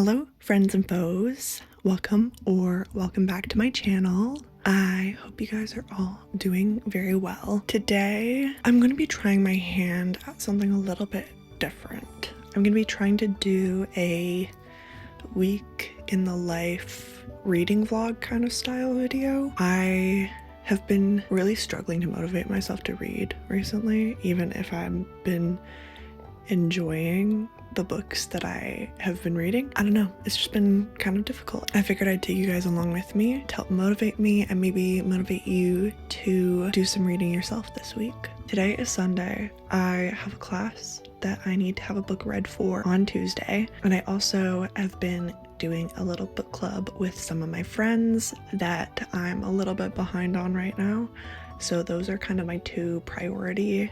Hello, friends and foes. Welcome back to my channel. I hope you guys are all doing very well. Today, I'm going to be trying my hand at something a little bit different. I'm going to be trying to do a week in the life reading vlog kind of style video. I have been really struggling to motivate myself to read recently, even if I've been enjoying the books that I have been reading. I don't know, it's just been kind of difficult. I figured I'd take you guys along with me to help motivate me and maybe motivate you to do some reading yourself this week. Today is Sunday. I have a class that I need to have a book read for on Tuesday, and I also have been doing a little book club with some of my friends that I'm a little bit behind on right now. So those are kind of my two priority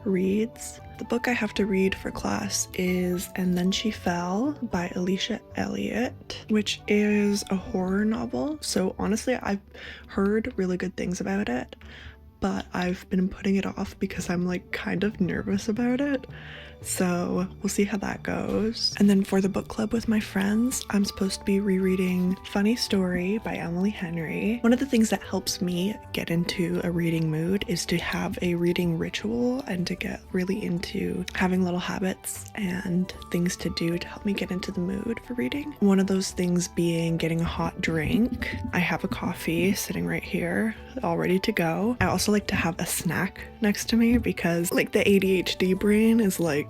reads. The book I have to read for class is And Then She Fell by Alicia Elliott, which is a horror novel. So honestly, I've heard really good things about it, but I've been putting it off because I'm like kind of nervous about it. So we'll see how that goes. And then for the book club with my friends, I'm supposed to be rereading Funny Story by Emily Henry. One of the things that helps me get into a reading mood is to have a reading ritual and to get really into having little habits and things to do to help me get into the mood for reading. One of those things being getting a hot drink. I have a coffee sitting right here, all ready to go. I also like to have a snack next to me because like the ADHD brain is like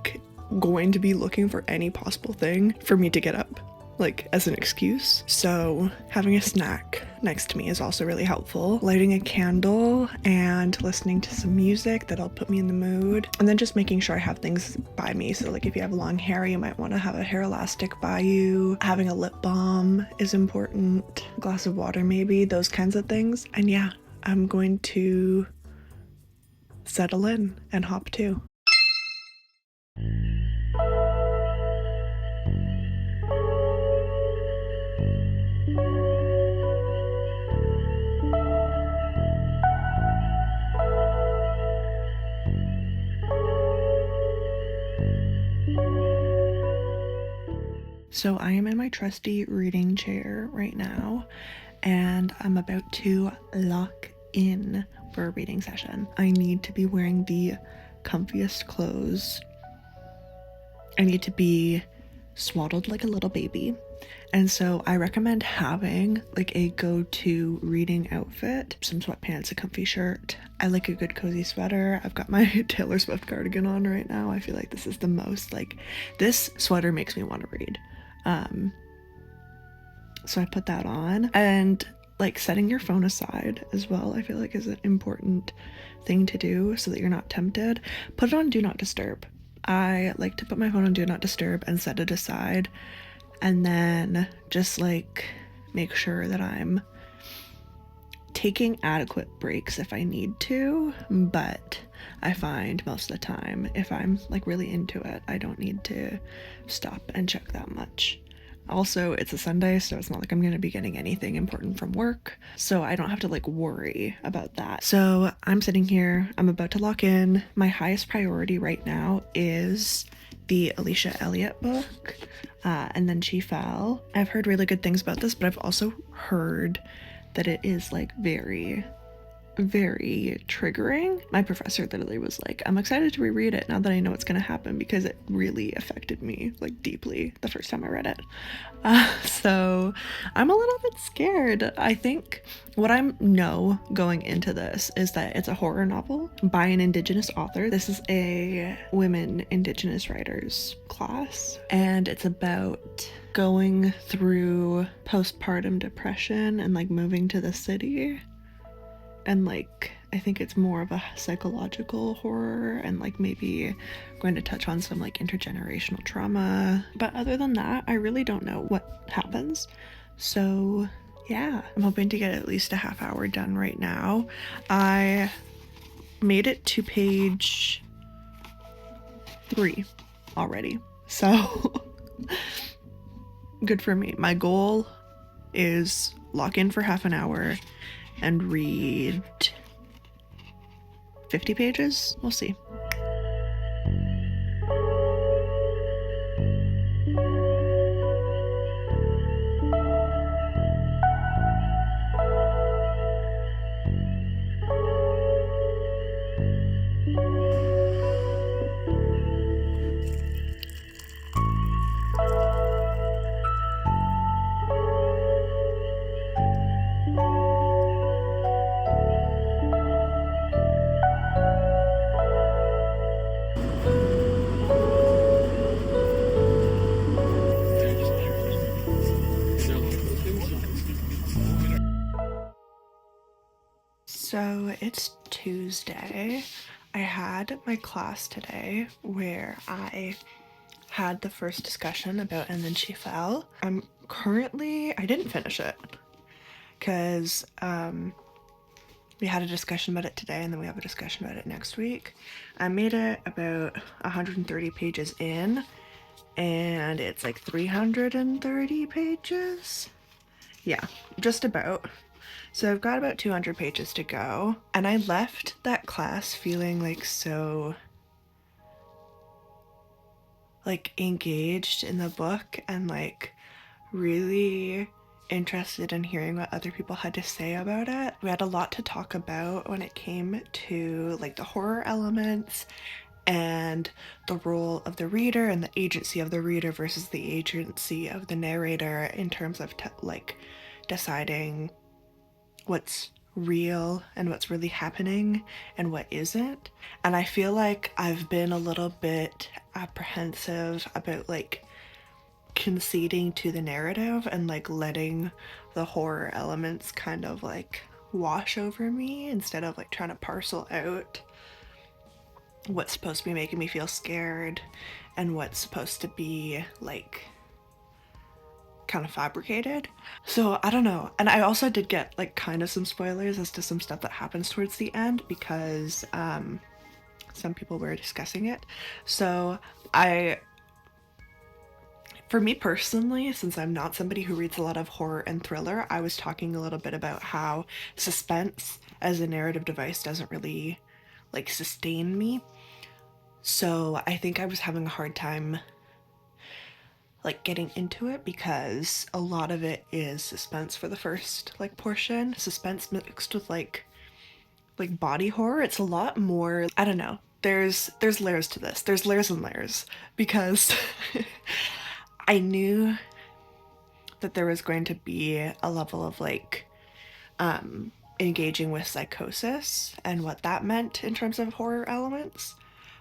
going to be looking for any possible thing for me to get up, like as an excuse. So having a snack next to me is also really helpful. Lighting a candle and listening to some music that'll put me in the mood. And then just making sure I have things by me. So like if you have long hair, you might want to have a hair elastic by you. Having a lip balm is important. A glass of water maybe, those kinds of things. And yeah, I'm going to settle in and hop to. So I am in my trusty reading chair right now, and I'm about to lock in for a reading session. I need to be wearing the comfiest clothes. I need to be swaddled like a little baby. And so I recommend having like a go-to reading outfit, some sweatpants, a comfy shirt. I like a good cozy sweater. I've got my Taylor Swift cardigan on right now. I feel like this is the most, like, this sweater makes me want to read. So I put that on, and like setting your phone aside as well, I feel like is an important thing to do so that you're not tempted. Put it on Do Not Disturb. I like to put my phone on Do Not Disturb and set it aside, and then just like make sure that I'm taking adequate breaks if I need to, but I find most of the time if I'm like really into it, I don't need to stop and check that much. Also, it's a Sunday, so it's not like I'm going to be getting anything important from work, so I don't have to like worry about that. So I'm sitting here, I'm about to lock in. My highest priority right now is the Alicia Elliott book, And Then She Fell. I've heard really good things about this, but I've also heard that it is like very triggering. My professor literally was like, I'm excited to reread it now that I know what's gonna happen, because it really affected me like deeply the first time I read it. So I'm a little bit scared. I think what I know going into this is that it's a horror novel by an Indigenous author. This is a women Indigenous writers class, and it's about going through postpartum depression and like moving to the city. And like I think it's more of a psychological horror, and like maybe going to touch on some like intergenerational trauma. But other than that, I really don't know what happens. So yeah, I'm hoping to get at least a half hour done right now. I made it to page 3 already, so good for me. My goal is lock in for half an hour and read 50 pages. We'll see. So it's Tuesday. I had my class today where I had the first discussion about And Then She Fell. I didn't finish it because we had a discussion about it today and then we have a discussion about it next week. I made it about 130 pages in and it's like 330 pages. Yeah, just about. So I've got about 200 pages to go, and I left that class feeling like so like engaged in the book and like really interested in hearing what other people had to say about it. We had a lot to talk about when it came to like the horror elements and the role of the reader and the agency of the reader versus the agency of the narrator in terms of like deciding what's real and what's really happening and what isn't. And I feel like I've been a little bit apprehensive about like conceding to the narrative and like letting the horror elements kind of like wash over me instead of like trying to parcel out what's supposed to be making me feel scared and what's supposed to be like kind of fabricated. So I don't know. And I also did get like kind of some spoilers as to some stuff that happens towards the end because some people were discussing it. So for me personally, since I'm not somebody who reads a lot of horror and thriller, I was talking a little bit about how suspense as a narrative device doesn't really like sustain me. So I think I was having a hard time like getting into it because a lot of it is suspense for the first like portion, suspense mixed with like body horror. It's a lot more, I don't know, there's layers to this, there's layers and layers, because I knew that there was going to be a level of like engaging with psychosis and what that meant in terms of horror elements,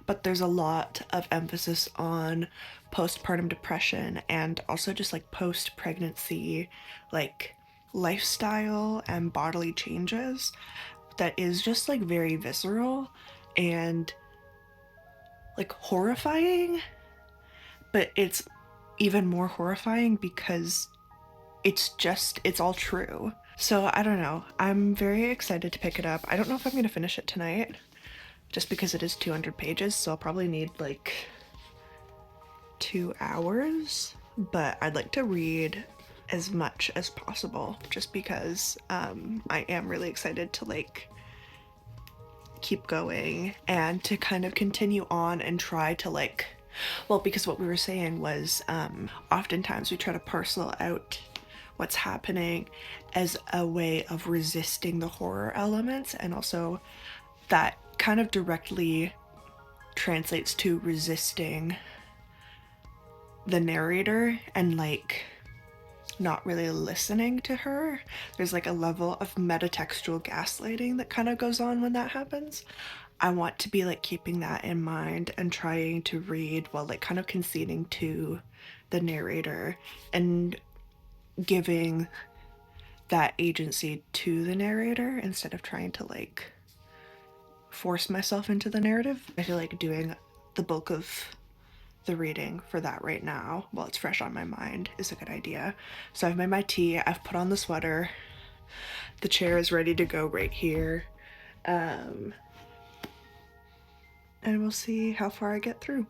but there's a lot of emphasis on postpartum depression and also just like post-pregnancy like lifestyle and bodily changes that is just like very visceral and like horrifying, but it's even more horrifying because it's all true. So I don't know, I'm very excited to pick it up. I don't know if I'm gonna finish it tonight just because it is 200 pages, so I'll probably need like 2 hours, but I'd like to read as much as possible just because I am really excited to like keep going and to kind of continue on and try to like, well, because what we were saying was oftentimes we try to parcel out what's happening as a way of resisting the horror elements, and also that kind of directly translates to resisting the narrator and like not really listening to her. There's like a level of metatextual gaslighting that kind of goes on when that happens. I want to be like keeping that in mind and trying to read while like kind of conceding to the narrator and giving that agency to the narrator instead of trying to like force myself into the narrative. I feel like doing the bulk of the reading for that right now while it's fresh on my mind is a good idea. So I've made my tea, I've put on the sweater, the chair is ready to go right here, and we'll see how far I get through.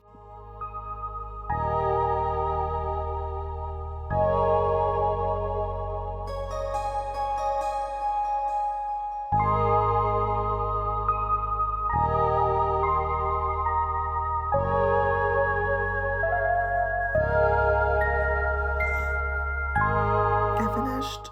I finished.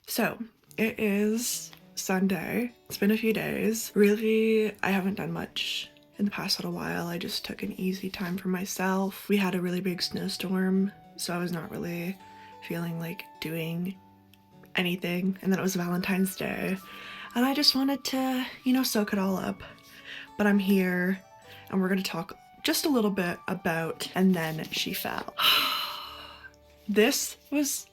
So it is Sunday. It's been a few days. Really, I haven't done much in the past little while. I just took an easy time for myself. We had a really big snowstorm, so I was not really feeling like doing anything. And then it was Valentine's Day. And I just wanted to, you know, soak it all up. But I'm here and we're gonna talk just a little bit about And Then She Fell. This was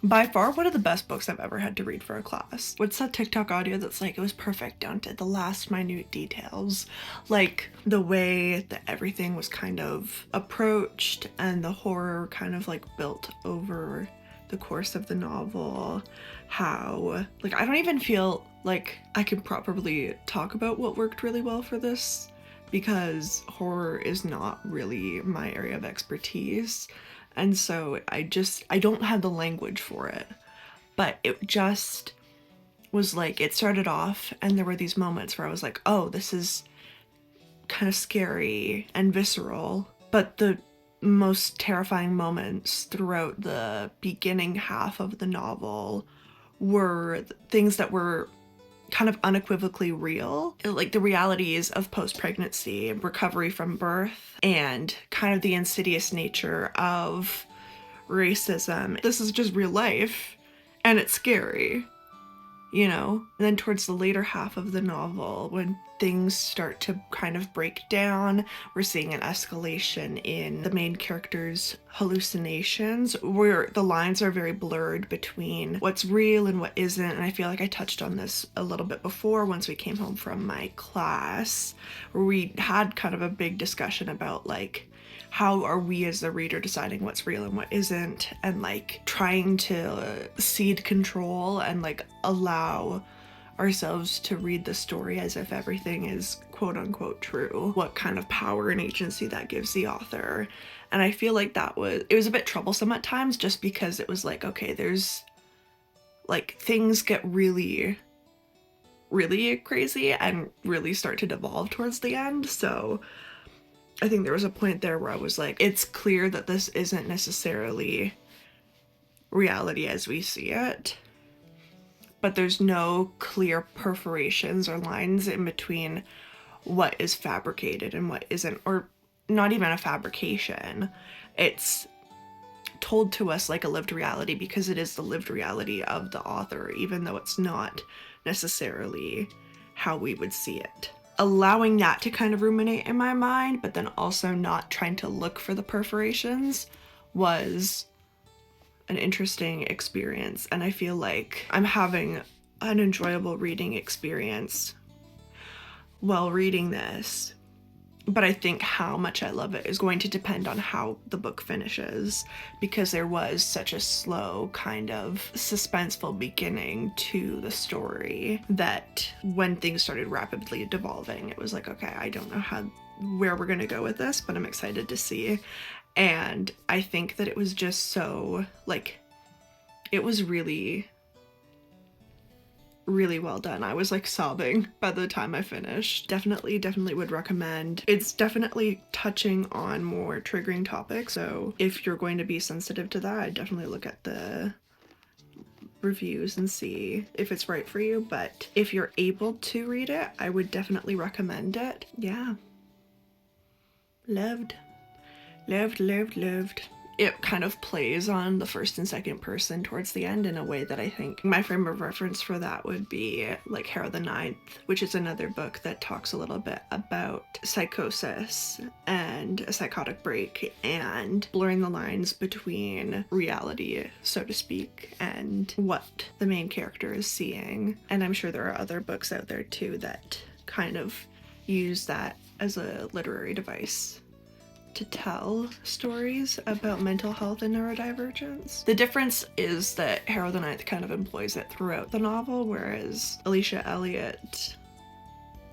by far one of the best books I've ever had to read for a class. What's that TikTok audio that's like, it was perfect down to the last minute details? Like the way that everything was kind of approached and the horror kind of like built over the course of the novel. How, like, I don't even feel like I can properly talk about what worked really well for this because horror is not really my area of expertise. And so I don't have the language for it, but it just was like, it started off and there were these moments where I was like, oh, this is kind of scary and visceral. But the most terrifying moments throughout the beginning half of the novel were things that were kind of unequivocally real, like the realities of post-pregnancy, recovery from birth, and kind of the insidious nature of racism. This is just real life, and it's scary, you know? And then towards the later half of the novel, when things start to kind of break down, we're seeing an escalation in the main character's hallucinations, where the lines are very blurred between what's real and what isn't. And I feel like I touched on this a little bit before once we came home from my class, where we had kind of a big discussion about like, how are we as the reader deciding what's real and what isn't, and like trying to cede control and like allow ourselves to read the story as if everything is quote unquote true, what kind of power and agency that gives the author. And I feel like it was a bit troublesome at times, just because it was like, okay, there's like things get really crazy and really start to devolve towards the end. So I think there was a point there where I was like, it's clear that this isn't necessarily reality as we see it, but there's no clear perforations or lines in between what is fabricated and what isn't, or not even a fabrication. It's told to us like a lived reality because it is the lived reality of the author, even though it's not necessarily how we would see it. Allowing that to kind of ruminate in my mind, but then also not trying to look for the perforations, was an interesting experience. And I feel like I'm having an enjoyable reading experience while reading this. But I think how much I love it is going to depend on how the book finishes, because there was such a slow kind of suspenseful beginning to the story that when things started rapidly devolving, it was like, okay, I don't know where we're gonna go with this, but I'm excited to see. And I think that it was just so, like, it was really well done. I was like sobbing by the time I finished. Definitely would recommend. It's definitely touching on more triggering topics, so if you're going to be sensitive to that, I'd definitely look at the reviews and see if it's right for you. But if you're able to read it, I would definitely recommend it. Yeah. Loved. It kind of plays on the first and second person towards the end in a way that I think my frame of reference for that would be like Harrow the Ninth, which is another book that talks a little bit about psychosis and a psychotic break and blurring the lines between reality, so to speak, and what the main character is seeing. And I'm sure there are other books out there too that kind of use that as a literary device to tell stories about mental health and neurodivergence. The difference is that Harrow the Ninth kind of employs it throughout the novel, whereas Alicia Elliott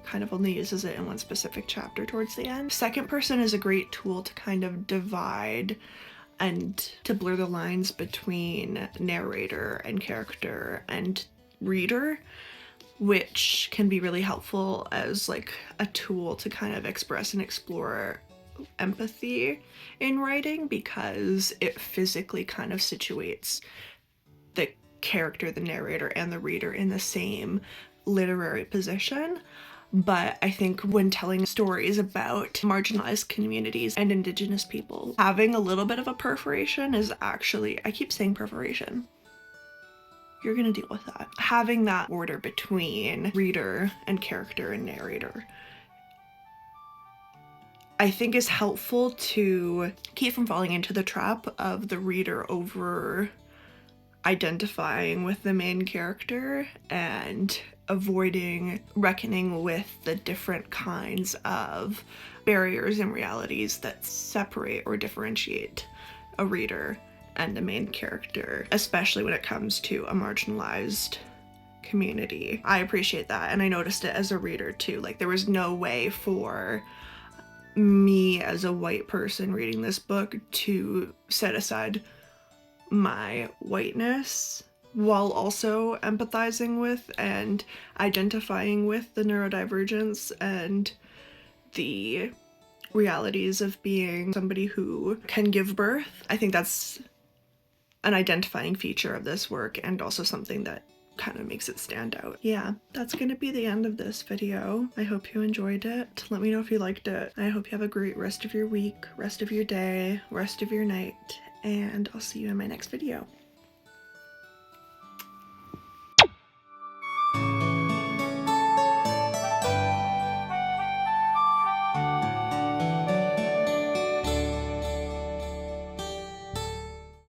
kind of only uses it in one specific chapter towards the end. Second person is a great tool to kind of divide and to blur the lines between narrator and character and reader, which can be really helpful as like a tool to kind of express and explore empathy in writing, because it physically kind of situates the character, the narrator, and the reader in the same literary position. But I think when telling stories about marginalized communities and Indigenous people, having a little bit of a perforation is actually, I keep saying perforation. you're gonna deal with that. Having that order between reader and character and narrator, I think, is helpful to keep from falling into the trap of the reader over identifying with the main character and avoiding reckoning with the different kinds of barriers and realities that separate or differentiate a reader and the main character, especially when it comes to a marginalized community. I appreciate that, and I noticed it as a reader too. Like, there was no way for me as a white person reading this book to set aside my whiteness while also empathizing with and identifying with the neurodivergence and the realities of being somebody who can give birth. I think that's an identifying feature of this work, and also something that kind of makes it stand out. Yeah, that's gonna be the end of this video. I hope you enjoyed it. Let me know if you liked it. I hope you have a great rest of your week, rest of your day, rest of your night, and I'll see you in my next video.